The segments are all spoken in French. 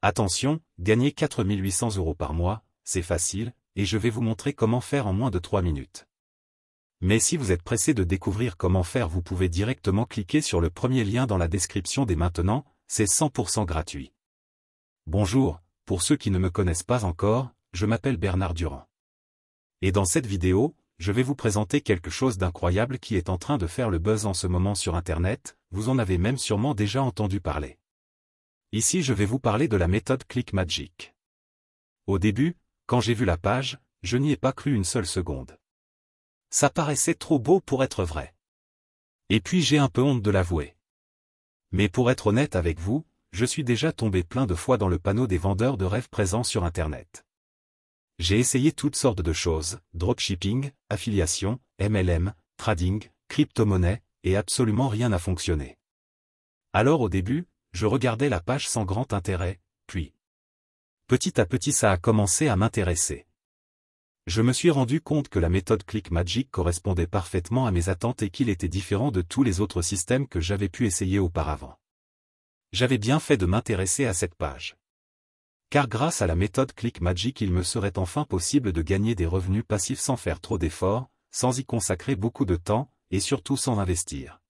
Attention, gagner 4800 € par mois, c'est facile, et je vais vous montrer comment faire en moins de 3 minutes. Mais si vous êtes pressé de découvrir comment faire, vous pouvez directement cliquer sur le premier lien dans la description dès maintenant, c'est 100% gratuit. Bonjour, pour ceux qui ne me connaissent pas encore, je m'appelle Bernard Durand. Et dans cette vidéo, je vais vous présenter quelque chose d'incroyable qui est en train de faire le buzz en ce moment sur Internet, vous en avez même sûrement déjà entendu parler. Ici je vais vous parler de la méthode ClickMagick. Au début, quand j'ai vu la page, je n'y ai pas cru une seule seconde. Ça paraissait trop beau pour être vrai. Et puis j'ai un peu honte de l'avouer. Mais pour être honnête avec vous, je suis déjà tombé plein de fois dans le panneau des vendeurs de rêves présents sur Internet. J'ai essayé toutes sortes de choses, dropshipping, affiliation, MLM, trading, crypto-monnaie, et absolument rien n'a fonctionné. Alors au début, je regardais la page sans grand intérêt, puis petit à petit ça a commencé à m'intéresser. Je me suis rendu compte que la méthode ClickMagick correspondait parfaitement à mes attentes et qu'il était différent de tous les autres systèmes que j'avais pu essayer auparavant. J'avais bien fait de m'intéresser à cette page. Car grâce à la méthode ClickMagick, il me serait enfin possible de gagner des revenus passifs sans faire trop d'efforts, sans y consacrer beaucoup de temps, et surtout sans investir.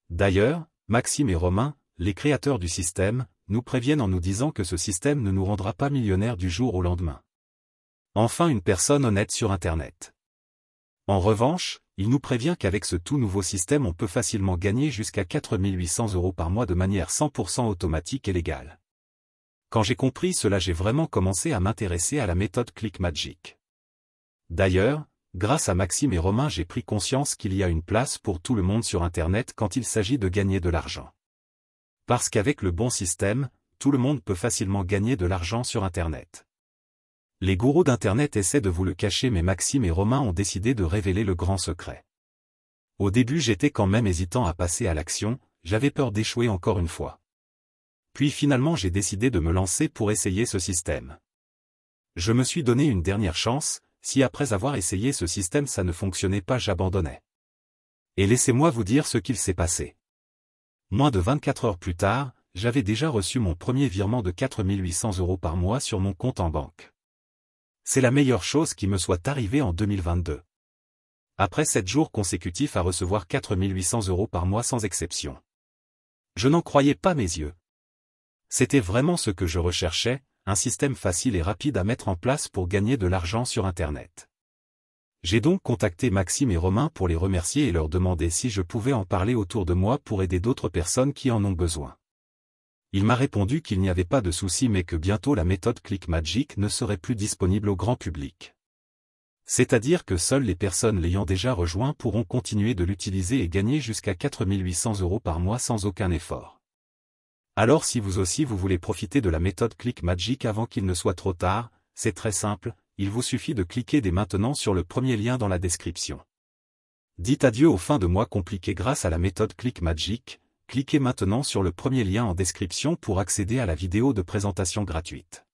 D'ailleurs, Maxime et Romain, les créateurs du système, nous préviennent en nous disant que ce système ne nous rendra pas millionnaires du jour au lendemain. Enfin une personne honnête sur Internet. En revanche, il nous prévient qu'avec ce tout nouveau système on peut facilement gagner jusqu'à 4800 € par mois de manière 100% automatique et légale. Quand j'ai compris cela, j'ai vraiment commencé à m'intéresser à la méthode ClickMagick. D'ailleurs, grâce à Maxime et Romain, j'ai pris conscience qu'il y a une place pour tout le monde sur Internet quand il s'agit de gagner de l'argent. Parce qu'avec le bon système, tout le monde peut facilement gagner de l'argent sur Internet. Les gourous d'Internet essaient de vous le cacher, mais Maxime et Romain ont décidé de révéler le grand secret. Au début j'étais quand même hésitant à passer à l'action, j'avais peur d'échouer encore une fois. Puis finalement j'ai décidé de me lancer pour essayer ce système. Je me suis donné une dernière chance, si après avoir essayé ce système ça ne fonctionnait pas, j'abandonnais. Et laissez-moi vous dire ce qu'il s'est passé. Moins de 24 heures plus tard, j'avais déjà reçu mon premier virement de 4800 € par mois sur mon compte en banque. C'est la meilleure chose qui me soit arrivée en 2022. Après 7 jours consécutifs à recevoir 4800 € par mois sans exception. Je n'en croyais pas mes yeux. C'était vraiment ce que je recherchais, un système facile et rapide à mettre en place pour gagner de l'argent sur Internet. J'ai donc contacté Maxime et Romain pour les remercier et leur demander si je pouvais en parler autour de moi pour aider d'autres personnes qui en ont besoin. Il m'a répondu qu'il n'y avait pas de souci, mais que bientôt la méthode ClickMagick ne serait plus disponible au grand public. C'est-à-dire que seules les personnes l'ayant déjà rejoint pourront continuer de l'utiliser et gagner jusqu'à 4800 € par mois sans aucun effort. Alors si vous aussi vous voulez profiter de la méthode ClickMagick avant qu'il ne soit trop tard, c'est très simple, il vous suffit de cliquer dès maintenant sur le premier lien dans la description. Dites adieu aux fins de mois compliquées grâce à la méthode ClickMagick, cliquez maintenant sur le premier lien en description pour accéder à la vidéo de présentation gratuite.